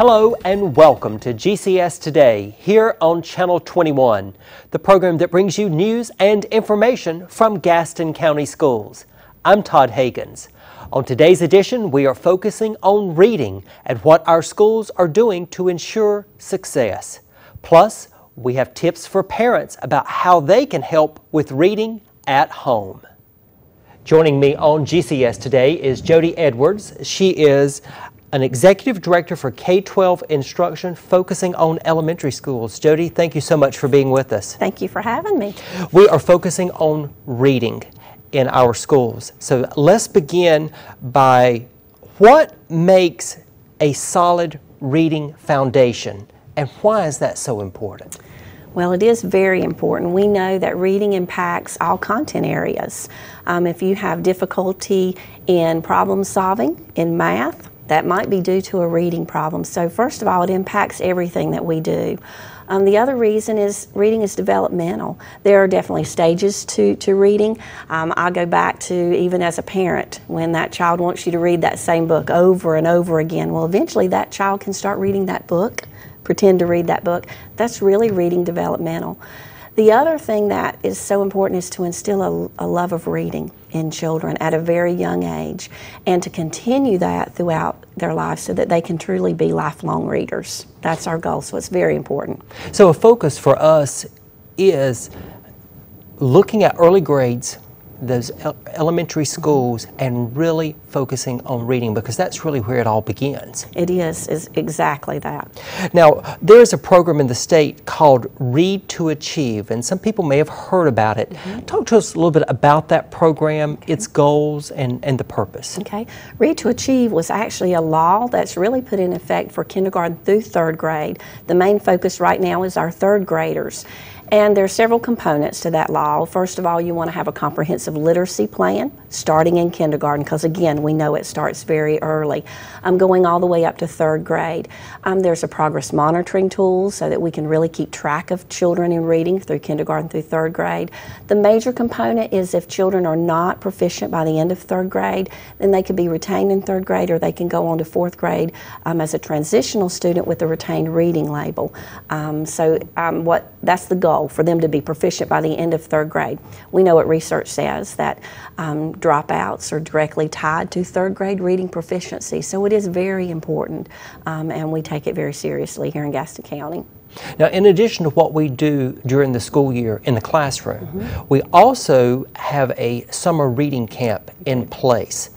Hello and welcome to GCS Today here on Channel 21, the program that brings you news and information from Gaston County Schools. I'm Todd Hagans. On today's edition, we are focusing on reading and what our schools are doing to ensure success. Plus, we have tips for parents about how they can help with reading at home. Joining me on GCS Today is Jody Edwards. She is an Executive Director for K-12 Instruction focusing on elementary schools. Jody, thank you so much for being with us. Thank you for having me. We are focusing on reading in our schools. So let's begin by what makes a solid reading foundation and why is that so important? Well, it is very important. We know that reading impacts all content areas. If you have difficulty in problem solving, in math, that might be due to a reading problem. So first of all, it impacts everything that we do. The other reason is reading is developmental. There are definitely stages to reading. I go back to even as a parent, when that child wants you to read that same book over and over again. Well, eventually that child can start reading that book, pretend to read that book. That's really reading developmental. The other thing that is so important is to instill a love of reading in children at a very young age and to continue that throughout their lives so that they can truly be lifelong readers. That's our goal, so it's very important. So a focus for us is looking at early grades, those elementary schools, and really focusing on reading because that's really where it all begins. It is exactly that. Now, there is a program in the state called Read to Achieve, and some people may have heard about it. Talk to us a little bit about that program, its goals, and the purpose. Okay. Read to Achieve was actually a law that's really put in effect for kindergarten through third grade. The main focus right now is our third graders. And there are several components to that law. First of all, you want to have a comprehensive literacy plan starting in kindergarten because, again, we know it starts very early, going all the way up to third grade. There's a progress monitoring tool so that we can really keep track of children in reading through kindergarten through third grade. The major component is if children are not proficient by the end of third grade, then they could be retained in third grade or they can go on to fourth grade as a transitional student with a retained reading label. That's the goal, for them to be proficient by the end of third grade. We know what research says, that dropouts are directly tied to third grade reading proficiency, so it is very important, and we take it very seriously here in Gaston County. Now, in addition to what we do during the school year in the classroom, we also have a summer reading camp in place.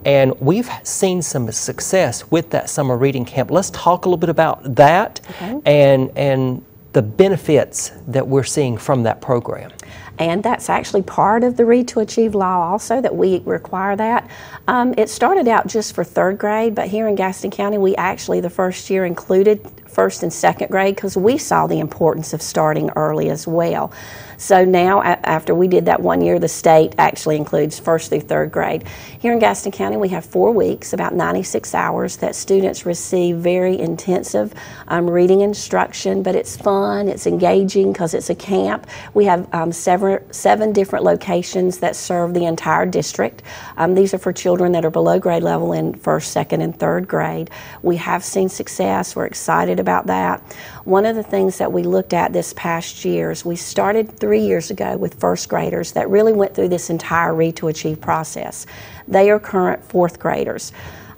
And we've seen some success with that summer reading camp. Let's talk a little bit about that and the benefits that we're seeing from that program. And that's actually part of the Read to Achieve law also, that we require that. It started out just for third grade, but here in Gaston County, we actually the first year included first and second grade because we saw the importance of starting early as well. So now, after we did that 1 year, the state actually includes first through third grade. Here in Gaston County, we have 4 weeks, about 96 hours, that students receive very intensive reading instruction, but it's fun, it's engaging because it's a camp. We have seven different locations that serve the entire district. These are for children that are below grade level in first, second, and third grade. We have seen success. We're excited about that. One of the things that we looked at this past year is we started 3 years ago with first graders that really went through this entire Read to Achieve process. They are current fourth graders.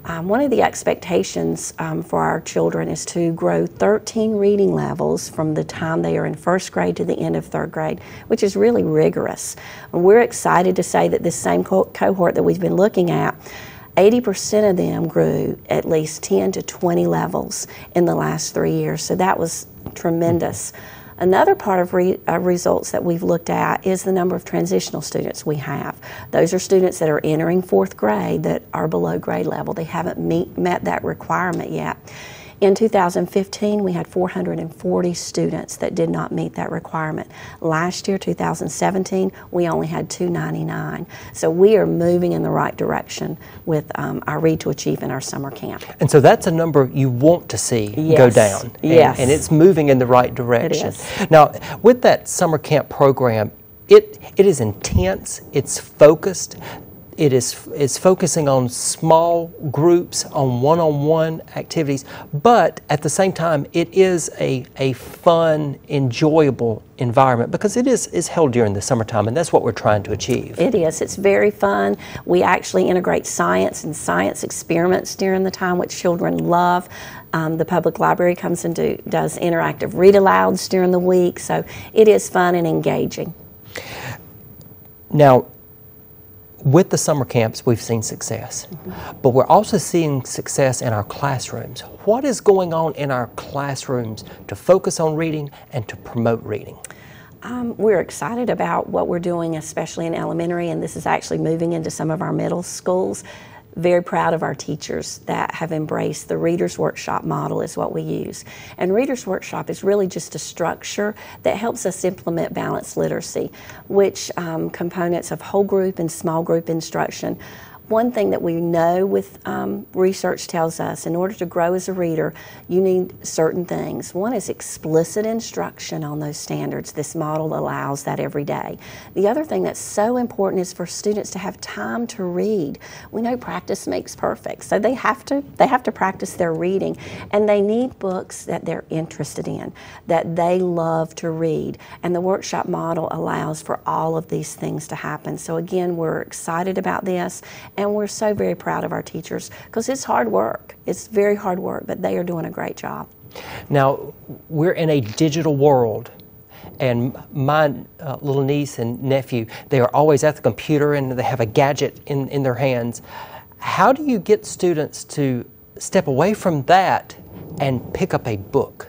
One of the expectations for our children is to grow 13 reading levels from the time they are in first grade to the end of third grade, which is really rigorous. And we're excited to say that this same cohort that we've been looking at, 80% of them grew at least 10 to 20 levels in the last 3 years, so that was tremendous. Another part of results that we've looked at is the number of transitional students we have. Those are students that are entering fourth grade that are below grade level. They haven't met that requirement yet. In 2015, we had 440 students that did not meet that requirement. Last year, 2017, we only had 299. So we are moving in the right direction with our Read to Achieve in our summer camp. And so that's a number you want to see go down. Yes. And it's moving in the right direction. It is. Now, with that summer camp program, it is intense, it's focused. is focusing on small groups, on one-on-one activities, but at the same time, it is a fun, enjoyable environment because it is held during the summertime, and that's what we're trying to achieve. It is. It's very fun. We actually integrate science and science experiments during the time, which children love. The public library comes and does interactive read-alouds during the week, so it is fun and engaging. Now, with the summer camps, we've seen success, but we're also seeing success in our classrooms. What is going on in our classrooms to focus on reading and to promote reading? We're excited about what we're doing, especially in elementary, and this is actually moving into some of our middle schools. Very proud of our teachers that have embraced the Reader's Workshop model is what we use. And Reader's Workshop is really just a structure that helps us implement balanced literacy, which components of whole group and small group instruction. One thing that we know with research tells us in order to grow as a reader, you need certain things. One is explicit instruction on those standards. This model allows that every day. The other thing that's so important is for students to have time to read. We know practice makes perfect, so they have to practice their reading, and they need books that they're interested in, that they love to read. And the workshop model allows for all of these things to happen. So again, we're excited about this. And we're so very proud of our teachers because it's hard work. It's very hard work, but they are doing a great job. Now, we're in a digital world, and my little niece and nephew, they are always at the computer and they have a gadget in their hands. How do you get students to step away from that and pick up a book?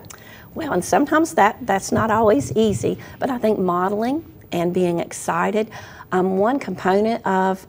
Well, and sometimes that's not always easy, but I think modeling and being excited, one component of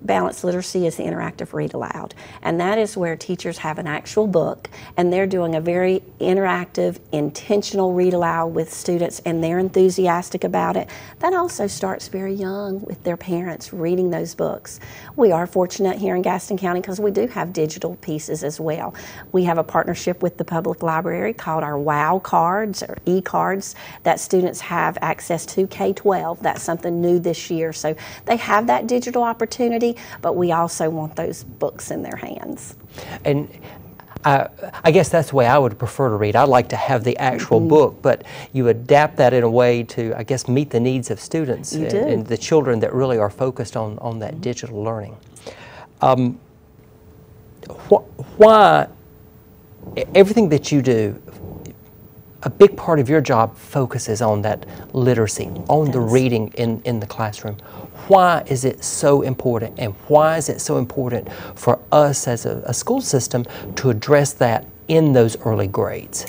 balanced literacy is the interactive read aloud, and that is where teachers have an actual book and they're doing a very interactive, intentional read aloud with students, and they're enthusiastic about it. That also starts very young with their parents reading those books. We are fortunate here in Gaston County because we do have digital pieces as well. We have a partnership with the public library called our WOW cards or e-cards that students have access to K-12. That's something new this year, so they have that digital opportunity, but we also want those books in their hands. And I guess that's the way I would prefer to read. I'd like to have the actual book, but you adapt that in a way to, I guess, meet the needs of students and the children that really are focused on that digital learning. Why everything that you do, a big part of your job focuses on that literacy, on the reading in the classroom. Why is it so important, and why is it so important for us as a school system to address that in those early grades?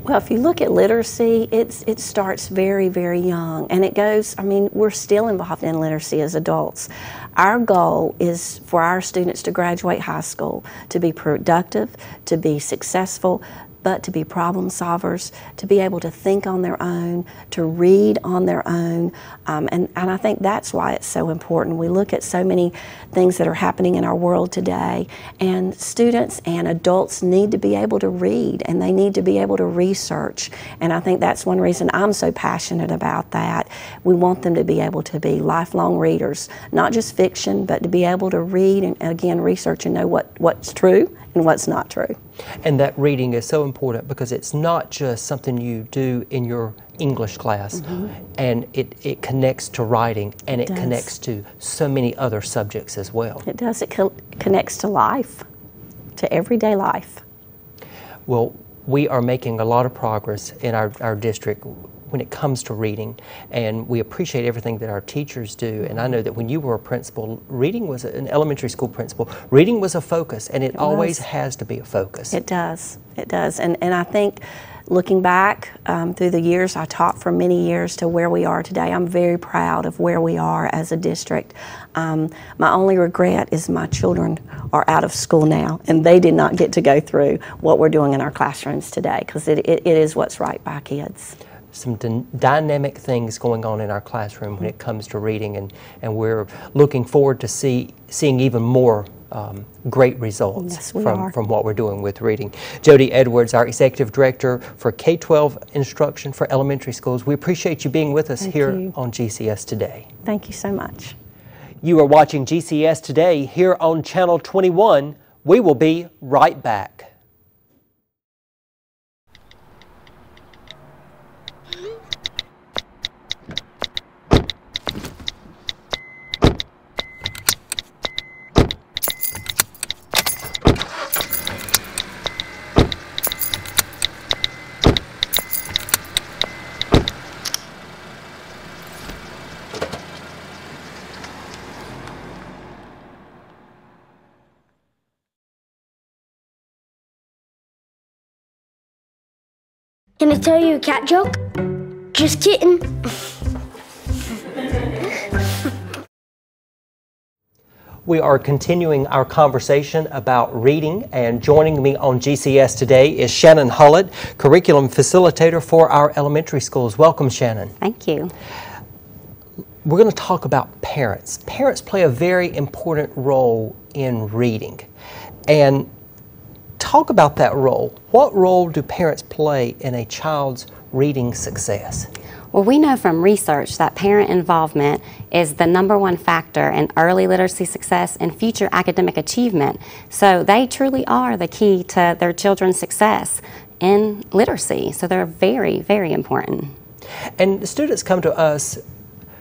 Well, if you look at literacy, it starts very, very young, and it goes, I mean, we're still involved in literacy as adults. Our goal is for our students to graduate high school, to be productive, to be successful, but to be problem solvers, to be able to think on their own, to read on their own, and I think that's why it's so important. We look at so many things that are happening in our world today, and students and adults need to be able to read, and they need to be able to research, and I think that's one reason I'm so passionate about that. We want them to be able to be lifelong readers, not just fiction, but to be able to read and again research and know what's true and what's not true. And that reading is so important because it's not just something you do in your English class, and it connects to writing, and it connects to so many other subjects as well. It does. It connects to life, to everyday life. Well, we are making a lot of progress in our district when it comes to reading, and we appreciate everything that our teachers do. And I know that when you were a principal, reading was an elementary school principal, reading was a focus, and it always has to be a focus. It does. It does. And I think looking back through the years, I taught for many years to where we are today. I'm very proud of where we are as a district. My only regret is my children are out of school now, and they did not get to go through what we're doing in our classrooms today, because it is what's right by kids. Some dynamic things going on in our classroom when it comes to reading, and we're looking forward to seeing even more great results from what we're doing with reading. Jody Edwards, our Executive Director for K-12 Instruction for Elementary Schools, we appreciate you being with us here on GCS today. Thank you so much. You are watching GCS Today here on Channel 21. We will be right back. Can I tell you a cat joke? Just kidding. We are continuing our conversation about reading, and joining me on GCS today is Shannon Hullett, Curriculum Facilitator for our elementary schools. Welcome, Shannon. Thank you. We're going to talk about parents. Parents play a very important role in reading. And talk about that role. What role do parents play in a child's reading success? Well, we know from research that parent involvement is the #1 factor in early literacy success and future academic achievement. So they truly are the key to their children's success in literacy. So they're very, very important. And the students come to us,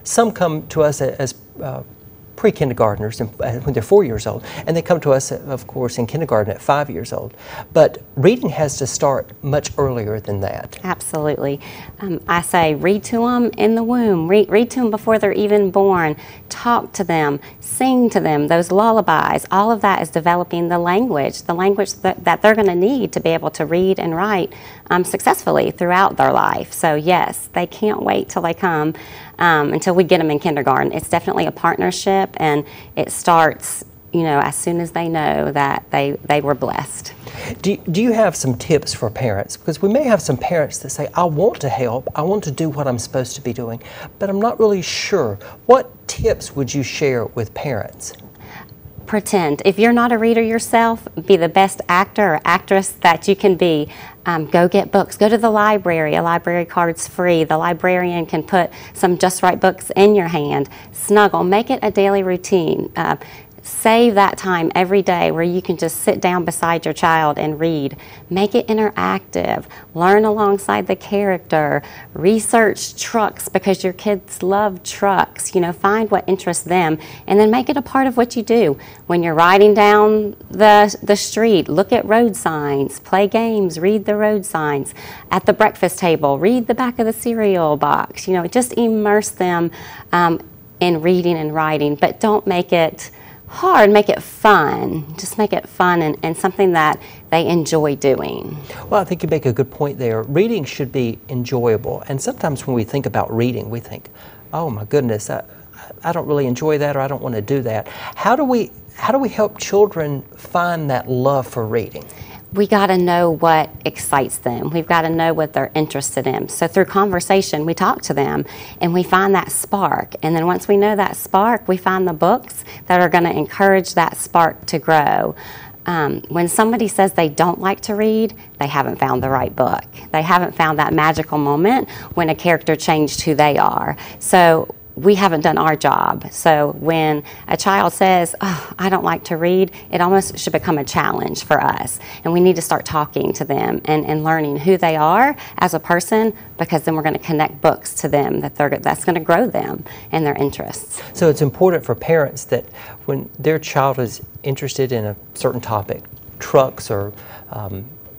some come to us as pre-kindergartners when they're 4 years old, and they come to us, of course, in kindergarten at 5 years old. But reading has to start much earlier than that. Absolutely. I say read to them in the womb, read to them before they're even born, talk to them, sing to them, those lullabies. All of that is developing the language that they're going to need to be able to read and write successfully throughout their life. So yes, they can't wait till they come until we get them in kindergarten. It's definitely a partnership, and it starts, as soon as they know that they were blessed. Do you have some tips for parents? Because we may have some parents that say, I want to help, I want to do what I'm supposed to be doing, but I'm not really sure. What tips would you share with parents? Pretend. If you're not a reader yourself, be the best actor or actress that you can be. Go get books. Go to the library. A library card's free. The librarian can put some just right books in your hand. Snuggle. Make it a daily routine. Save that time every day where you can just sit down beside your child and read. Make it interactive. Learn alongside the character. Research trucks because your kids love trucks. Find what interests them, and then make it a part of what you do. When you're riding down the street, look at road signs, play games, read the road signs. At the breakfast table, read the back of the cereal box. Just immerse them in reading and writing, but don't make it hard, make it fun. Just make it fun and something that they enjoy doing. Well, I think you make a good point there. Reading should be enjoyable, and sometimes when we think about reading, we think, oh my goodness, I don't really enjoy that, or I don't want to do that. How do we help children find that love for reading? We got to know what excites them. We've got to know what they're interested in. So through conversation, we talk to them and we find that spark. And then once we know that spark, we find the books that are going to encourage that spark to grow. When somebody says they don't like to read, they haven't found the right book. They haven't found that magical moment when a character changed who they are. So we haven't done our job. So when a child says, oh, I don't like to read, it almost should become a challenge for us. And we need to start talking to them and learning who they are as a person, because then we're going to connect books to them that's going to grow them and their interests. So it's important for parents that when their child is interested in a certain topic, trucks or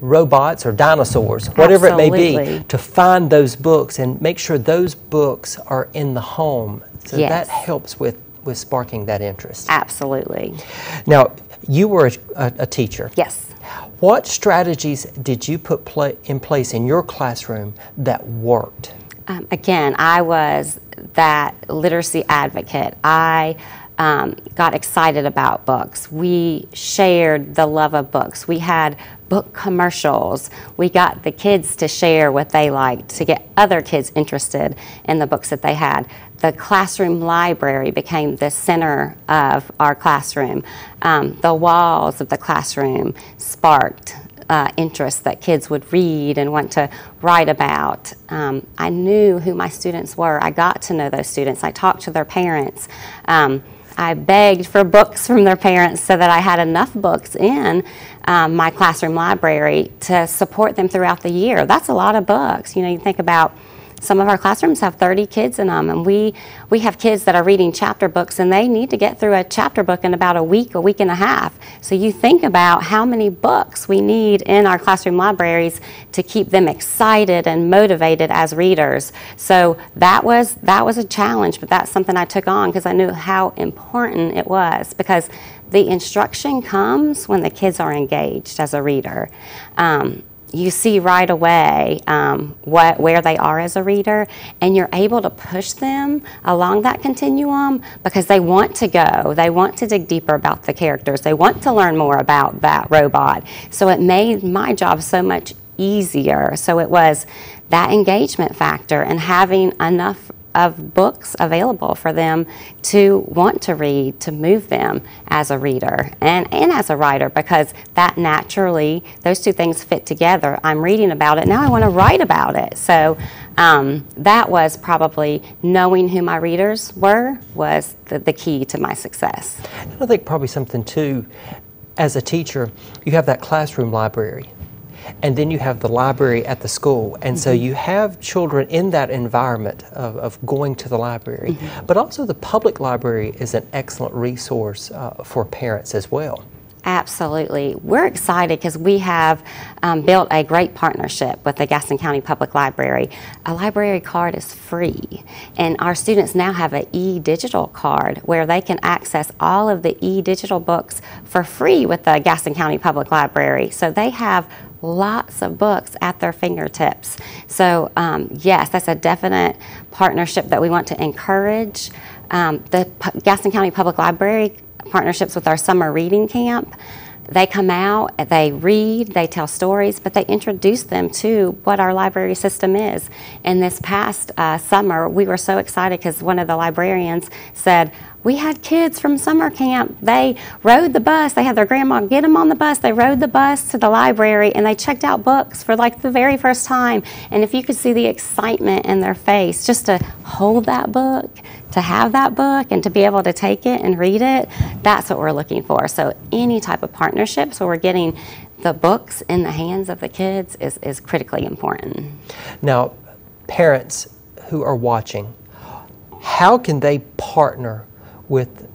robots or dinosaurs, whatever Absolutely. It may be, to find those books and make sure those books are in the home. So Yes. that helps with sparking that interest. Absolutely. Now, you were a teacher. Yes. What strategies did you put in place in your classroom that worked? Again, I was that literacy advocate. I got excited about books. We shared the love of books. We had book commercials. We got the kids to share what they liked to get other kids interested in the books that they had. The classroom library became the center of our classroom. The walls of the classroom sparked interest that kids would read and want to write about. I knew who my students were. I got to know those students. I talked to their parents. I begged for books from their parents so that I had enough books in my classroom library to support them throughout the year. That's a lot of books. You think about some of our classrooms have 30 kids in them, and we have kids that are reading chapter books, and they need to get through a chapter book in about a week and a half. So you think about how many books we need in our classroom libraries to keep them excited and motivated as readers. So that was a challenge, but that's something I took on because I knew how important it was, because the instruction comes when the kids are engaged as a reader. You see right away where they are as a reader, and you're able to push them along that continuum because they want to go. They want to dig deeper about the characters. They want to learn more about that robot. So it made my job so much easier. So it was that engagement factor and having enough of books available for them to want to read, to move them as a reader and as a writer, because that naturally, those two things fit together. I'm reading about it, now I want to write about it. So that was probably knowing who my readers were was the key to my success. And I think probably something too, as a teacher, you have that classroom library. And then you have the library at the school. And so you have children in that environment of going to the library. But also the public library is an excellent resource for parents as well. Absolutely. We're excited because we have built a great partnership with the Gaston County Public Library. A library card is free, and our students now have an e-digital card where they can access all of the e-digital books for free with the Gaston County Public Library. So they have lots of books at their fingertips. So yes, that's a definite partnership that we want to encourage. The Gaston County Public Library partnerships with our summer reading camp. They come out, they read, they tell stories, but they introduce them to what our library system is. And this past summer, we were so excited because one of the librarians said, we had kids from summer camp. They rode the bus. They had their grandma get them on the bus. They rode the bus to the library and they checked out books for like the very first time. And if you could see the excitement in their face, just to hold that book, to have that book and to be able to take it and read it, that's what we're looking for. So any type of partnerships where we're getting the books in the hands of the kids is critically important. Now, parents who are watching, how can they partner with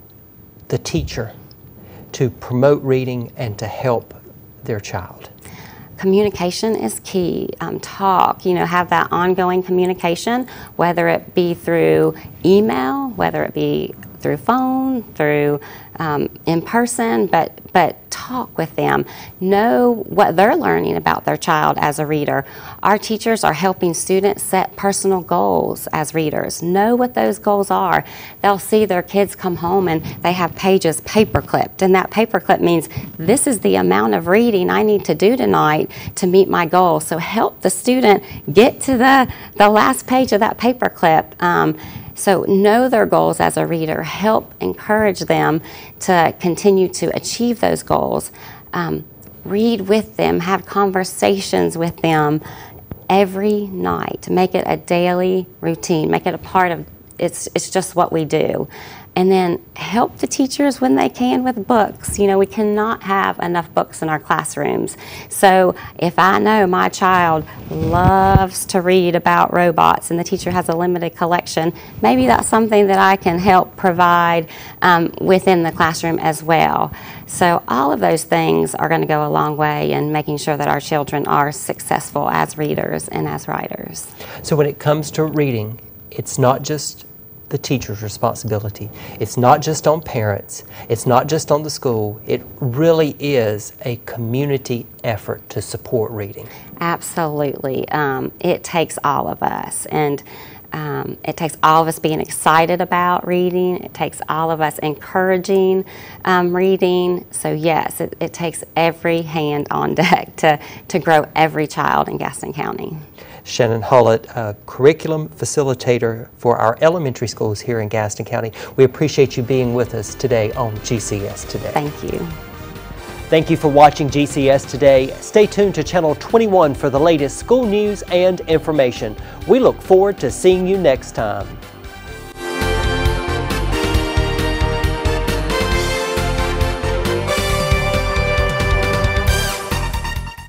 the teacher to promote reading and to help their child? Communication is key. Talk, have that ongoing communication, whether it be through email, whether it be through phone, through in person, but talk with them. Know what they're learning about their child as a reader. Our teachers are helping students set personal goals as readers. Know what those goals are. They'll see their kids come home and they have pages paper clipped, and that paper clip means this is the amount of reading I need to do tonight to meet my goal. So help the student get to the last page of that paper clip. So know their goals as a reader, help encourage them to continue to achieve those goals. Read with them, have conversations with them every night. Make it a daily routine, make it a part of, it's just what we do. And then help the teachers when they can with books. We cannot have enough books in our classrooms. So if I know my child loves to read about robots and the teacher has a limited collection, maybe that's something that I can help provide within the classroom as well. So all of those things are going to go a long way in making sure that our children are successful as readers and as writers. So when it comes to reading, it's not just the teacher's responsibility. It's not just on parents. It's not just on the school. It really is a community effort to support reading. Absolutely. It takes all of us, and it takes all of us being excited about reading. It takes all of us encouraging reading. So yes, it takes every hand on deck to grow every child in Gaston County. Shannon Hollett, a curriculum facilitator for our elementary schools here in Gaston County. We appreciate you being with us today on GCS Today. Thank you. Thank you for watching GCS Today. Stay tuned to Channel 21 for the latest school news and information. We look forward to seeing you next time.